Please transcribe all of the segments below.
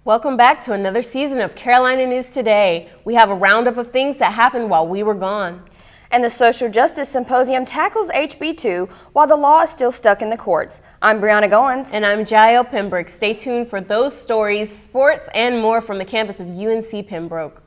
Welcome back to another season of Carolina News Today. We have a roundup of things that happened while we were gone. And the Social Justice Symposium tackles HB 2 while the law is still stuck in the courts. I'm Brianna Goins. And I'm UNC-Pembroke. Stay tuned for those stories, sports, and more from the campus of UNC-Pembroke.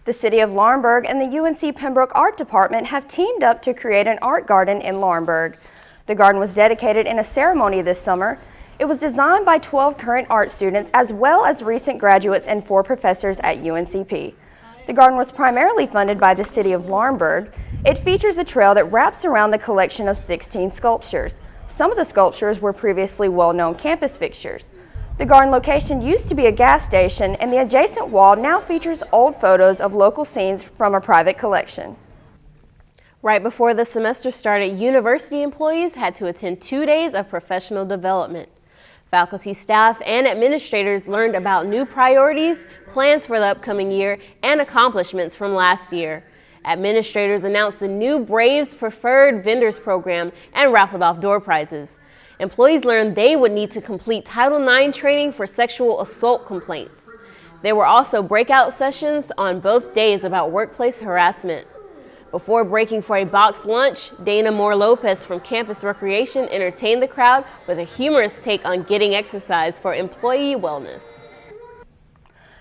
The City of Laurinburg and the UNC-Pembroke Art Department have teamed up to create an art garden in Laurinburg. The garden was dedicated in a ceremony this summer. It was designed by 12 current art students as well as recent graduates and 4 professors at UNCP. The garden was primarily funded by the City of Laurinburg. It features a trail that wraps around the collection of 16 sculptures. Some of the sculptures were previously well-known campus fixtures. The garden location used to be a gas station, and the adjacent wall now features old photos of local scenes from a private collection. Right before the semester started, university employees had to attend 2 days of professional development. Faculty, staff, and administrators learned about new priorities, plans for the upcoming year, and accomplishments from last year. Administrators announced the new Braves Preferred Vendors program and raffled off door prizes. Employees learned they would need to complete Title IX training for sexual assault complaints. There were also breakout sessions on both days about workplace harassment. Before breaking for a boxed lunch, Dana Moore-Lopez from Campus Recreation entertained the crowd with a humorous take on getting exercise for employee wellness.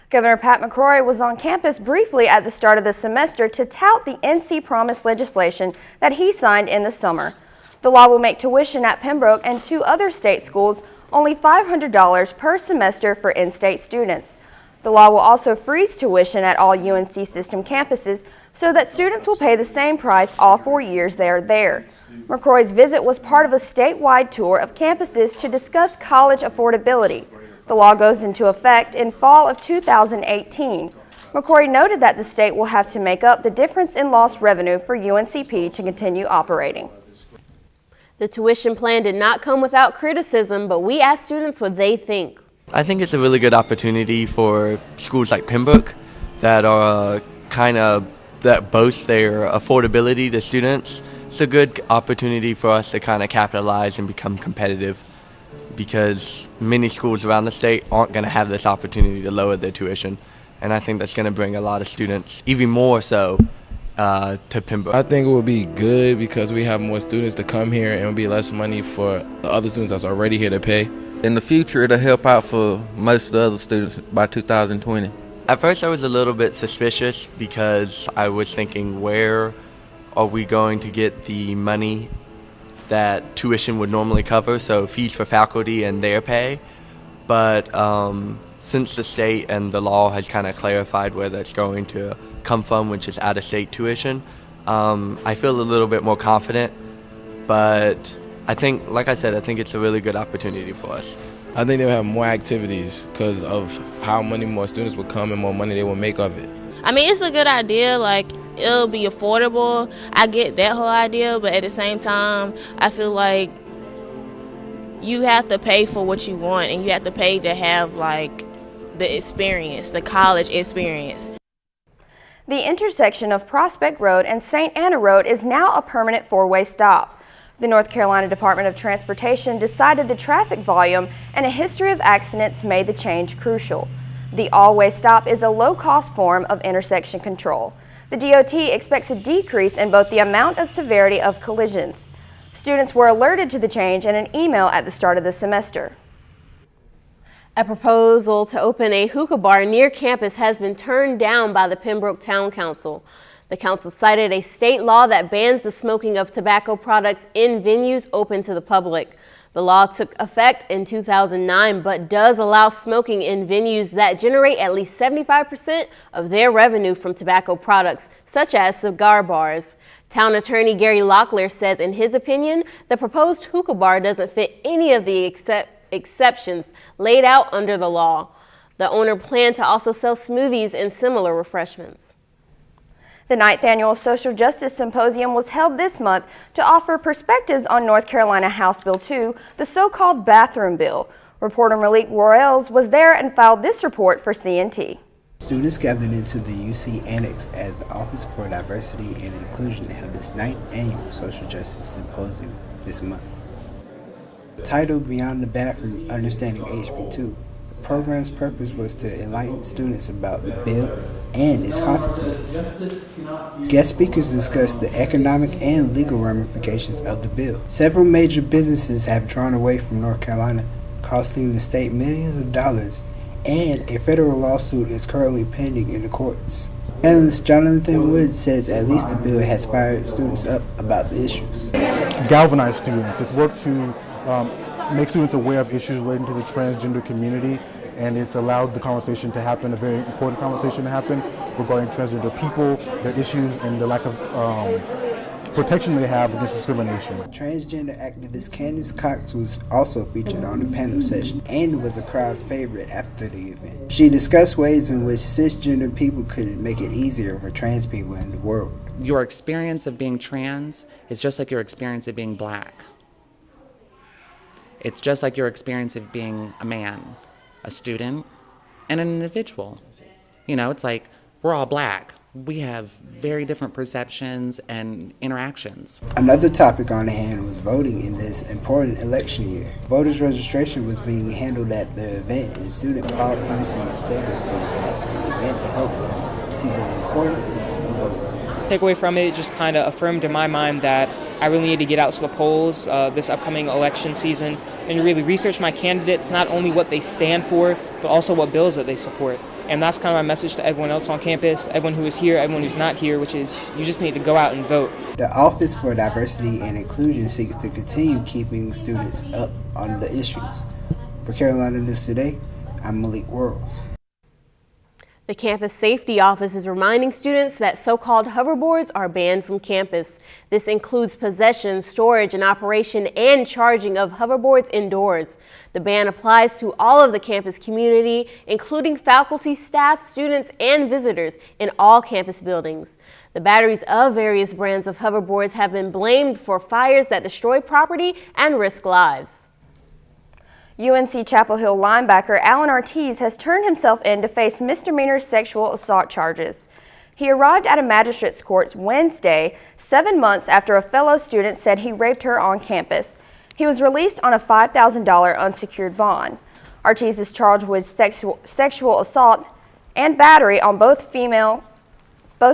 Governor Pat McCrory was on campus briefly at the start of the semester to tout the NC Promise legislation that he signed in the summer. The law will make tuition at Pembroke and 2 other state schools only $500 per semester for in-state students. The law will also freeze tuition at all UNC system campuses so that students will pay the same price all 4 years they are there. McCrory's visit was part of a statewide tour of campuses to discuss college affordability. The law goes into effect in fall of 2018. McCrory noted that the state will have to make up the difference in lost revenue for UNCP to continue operating. The tuition plan did not come without criticism, but we asked students what they think. I think it's a really good opportunity for schools like Pembroke that are that boast their affordability to students. It's a good opportunity for us to kind of capitalize and become competitive because many schools around the state aren't going to have this opportunity to lower their tuition. And I think that's going to bring a lot of students, even more so, to Pembroke. I think it will be good because we have more students to come here and it will be less money for the other students that's already here to pay. In the future, it'll help out for most of the other students by 2020. At first I was a little bit suspicious because I was thinking, where are we going to get the money that tuition would normally cover, so fees for faculty and their pay? But since the state and the law has kind of clarified where that's going to come from, which is out-of-state tuition, I feel a little bit more confident. But I think, like I said, I think it's a really good opportunity for us. I think they'll have more activities because of how many more students will come and more money they will make of it. I mean, it's a good idea, like it'll be affordable. I get that whole idea, but at the same time, I feel like you have to pay for what you want and you have to pay to have like the experience, the college experience. The intersection of Prospect Road and St. Anna Road is now a permanent 4-way stop. The North Carolina Department of Transportation decided the traffic volume and a history of accidents made the change crucial. The all-way stop is a low-cost form of intersection control. The DOT expects a decrease in both the amount of severity of collisions. Students were alerted to the change in an email at the start of the semester. A proposal to open a hookah bar near campus has been turned down by the Pembroke Town Council. The council cited a state law that bans the smoking of tobacco products in venues open to the public. The law took effect in 2009, but does allow smoking in venues that generate at least 75% of their revenue from tobacco products, such as cigar bars. Town Attorney Gary Locklear says in his opinion, the proposed hookah bar doesn't fit any of the exceptions laid out under the law. The owner planned to also sell smoothies and similar refreshments. The 9th Annual Social Justice Symposium was held this month to offer perspectives on North Carolina House Bill 2, the so-called bathroom bill. Reporter Malik Royals was there and filed this report for CNT. Students gathered into the UC Annex as the Office for Diversity and Inclusion held its 9th Annual Social Justice Symposium this month. Titled Beyond the Bathroom, Understanding HB 2, the program's purpose was to enlighten students about the bill and its consequences. Guest speakers discussed the economic and legal ramifications of the bill. Several major businesses have drawn away from North Carolina, costing the state millions of dollars, and a federal lawsuit is currently pending in the courts. Analyst Jonathan Wood says at least the bill has fired students up about the issues. Galvanize students. It's worked to make students aware of issues relating to the transgender community, and it's allowed the conversation to happen, a very important conversation to happen regarding transgender people, their issues, and the lack of protection they have against discrimination. Transgender activist Candace Cox was also featured on the panel session and was a crowd favorite after the event. She discussed ways in which cisgender people could make it easier for trans people in the world. Your experience of being trans is just like your experience of being black. It's just like your experience of being a man, a student, and an individual. You know, it's like we're all black. We have very different perceptions and interactions. Another topic on hand was voting in this important election year. Voters registration was being handled at the event, and student Paul Emerson Estega said that the event helped them see the importance of voting. Takeaway from it just kind of affirmed in my mind that I really need to get out to the polls this upcoming election season and really research my candidates, not only what they stand for, but also what bills that they support. And that's kind of my message to everyone else on campus, everyone who is here, everyone who's not here, which is you just need to go out and vote. The Office for Diversity and Inclusion seeks to continue keeping students up on the issues. For Carolina News Today, I'm Malik Worlds. The Campus Safety Office is reminding students that so-called hoverboards are banned from campus. This includes possession, storage, and operation and charging of hoverboards indoors. The ban applies to all of the campus community, including faculty, staff, students, and visitors in all campus buildings. The batteries of various brands of hoverboards have been blamed for fires that destroy property and risk lives. UNC Chapel Hill linebacker Alan Ortiz has turned himself in to face misdemeanor sexual assault charges. He arrived at a magistrate's court Wednesday, 7 months after a fellow student said he raped her on campus. He was released on a $5,000 unsecured bond. Ortiz is charged with sexual assault and battery on both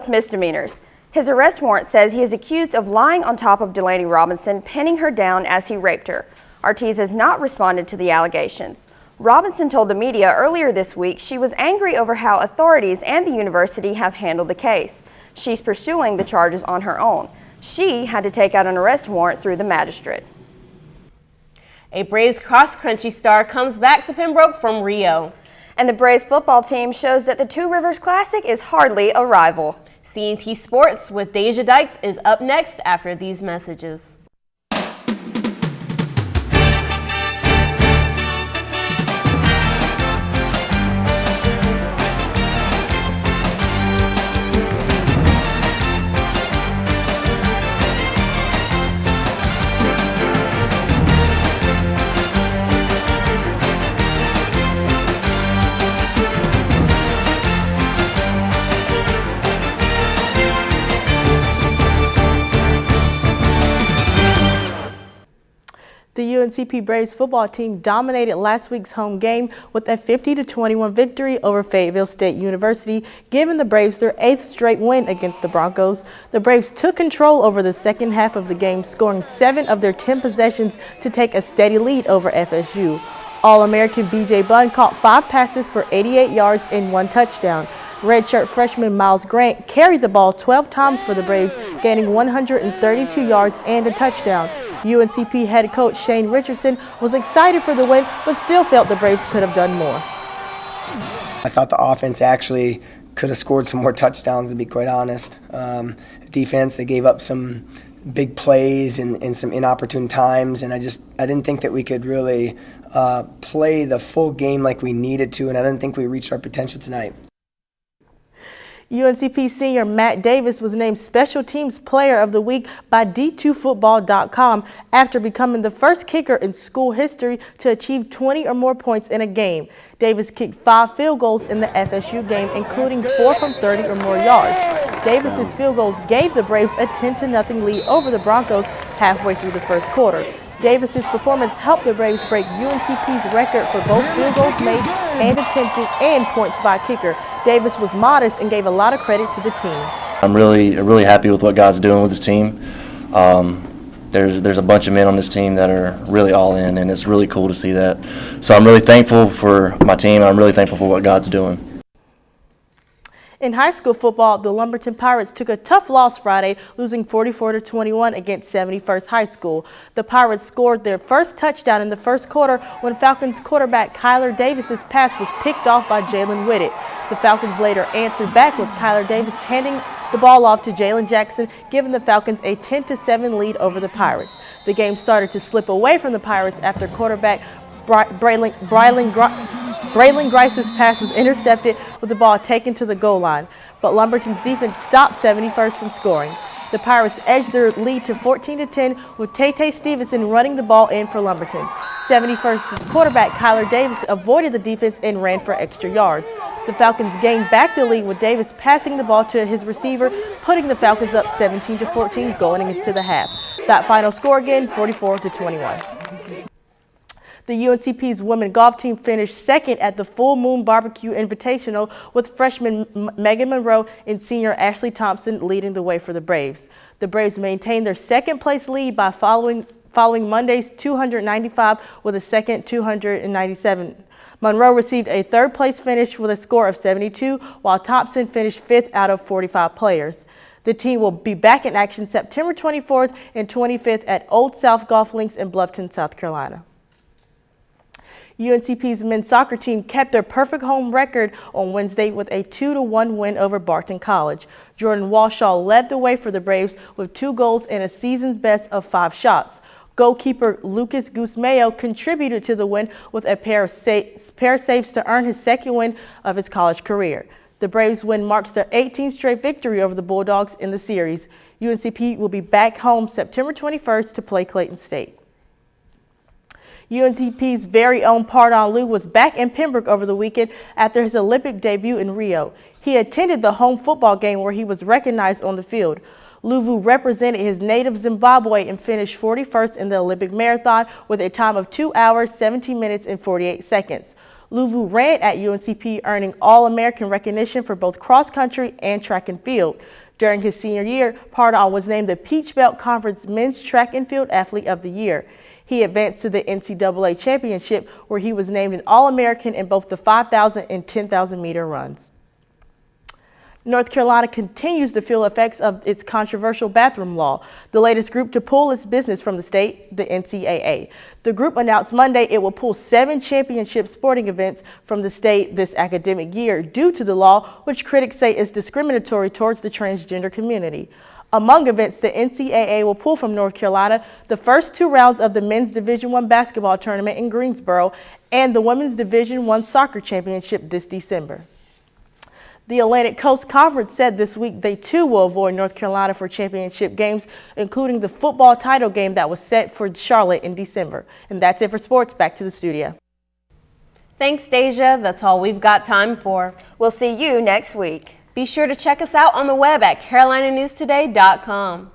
misdemeanors. His arrest warrant says he is accused of lying on top of Delaney Robinson, pinning her down as he raped her. Ortiz has not responded to the allegations. Robinson told the media earlier this week she was angry over how authorities and the university have handled the case. She's pursuing the charges on her own. She had to take out an arrest warrant through the magistrate. A Braves cross-country star comes back to Pembroke from Rio. And the Braves football team shows that the Two Rivers Classic is hardly a rival. CNT Sports with Deja Dykes is up next after these messages. The UNCP Braves football team dominated last week's home game with a 50-21 victory over Fayetteville State University, giving the Braves their 8th straight win against the Broncos. The Braves took control over the second half of the game, scoring 7 of their 10 possessions to take a steady lead over FSU. All-American B.J. Bunn caught 5 passes for 88 yards and 1 touchdown. Redshirt freshman Miles Grant carried the ball 12 times for the Braves, gaining 132 yards and a touchdown. UNCP head coach Shane Richardson was excited for the win, but still felt the Braves could have done more. I thought the offense actually could have scored some more touchdowns, to be quite honest. Defense, they gave up some big plays and some inopportune times, and I didn't think that we could really play the full game like we needed to, and I didn't think we reached our potential tonight. UNCP senior Matt Davis was named Special Teams Player of the Week by D2Football.com after becoming the first kicker in school history to achieve 20 or more points in a game. Davis kicked 5 field goals in the FSU game, including 4 from 30 or more yards. Davis's field goals gave the Braves a 10-0 lead over the Broncos halfway through the first quarter. Davis's performance helped the Braves break UNCP's record for both field goals made and attempted and points by kicker. Davis was modest and gave a lot of credit to the team. I'm really happy with what God's doing with this team. There's a bunch of men on this team that are really all in, and it's really cool to see that. So I'm really thankful for my team. I'm really thankful for what God's doing. In high school football, the Lumberton Pirates took a tough loss Friday, losing 44-21 against 71st High School. The Pirates scored their first touchdown in the first quarter when Falcons quarterback Kyler Davis's pass was picked off by Jalen Whitted. The Falcons later answered back with Kyler Davis handing the ball off to Jalen Jackson, giving the Falcons a 10-7 lead over the Pirates. The game started to slip away from the Pirates after quarterback Braylon Grice's pass was intercepted with the ball taken to the goal line, but Lumberton's defense stopped 71st from scoring. The Pirates edged their lead to 14-10 with Tay Stevenson running the ball in for Lumberton. 71st's quarterback Kyler Davis avoided the defense and ran for extra yards. The Falcons gained back the lead with Davis passing the ball to his receiver, putting the Falcons up 17-14 going into the half. That final score again, 44-21. The UNCP's women golf team finished second at the Full Moon Barbecue Invitational with freshman Megan Monroe and senior Ashley Thompson leading the way for the Braves. The Braves maintained their second-place lead by following Monday's 295 with a second 297. Monroe received a third-place finish with a score of 72, while Thompson finished 5th out of 45 players. The team will be back in action September 24th and 25th at Old South Golf Links in Bluffton, South Carolina. UNCP's men's soccer team kept their perfect home record on Wednesday with a 2-1 win over Barton College. Jordan Walshaw led the way for the Braves with 2 goals and a season's best of 5 shots. Goalkeeper Lucas Guzmeo contributed to the win with a pair of saves to earn his second win of his college career. The Braves' win marks their 18th straight victory over the Bulldogs in the series. UNCP will be back home September 21st to play Clayton State. UNCP's very own Pardon Luge was back in Pembroke over the weekend after his Olympic debut in Rio. He attended the home football game where he was recognized on the field. Luvu represented his native Zimbabwe and finished 41st in the Olympic marathon with a time of 2 hours, 17 minutes, and 48 seconds. Luvu ran at UNCP, earning All-American recognition for both cross-country and track and field. During his senior year, Pardon was named the Peach Belt Conference Men's Track and Field Athlete of the Year. He advanced to the NCAA championship, where he was named an All-American in both the 5,000 and 10,000 meter runs. North Carolina continues to feel effects of its controversial bathroom law, the latest group to pull its business from the state, the NCAA. The group announced Monday it will pull 7 championship sporting events from the state this academic year due to the law, which critics say is discriminatory towards the transgender community. Among events the NCAA will pull from North Carolina, the first 2 rounds of the men's Division I basketball tournament in Greensboro and the women's Division I soccer championship this December. The Atlantic Coast Conference said this week they too will avoid North Carolina for championship games, including the football title game that was set for Charlotte in December. And that's it for sports. Back to the studio. Thanks, Deja. That's all we've got time for. We'll see you next week. Be sure to check us out on the web at carolinanewstoday.com.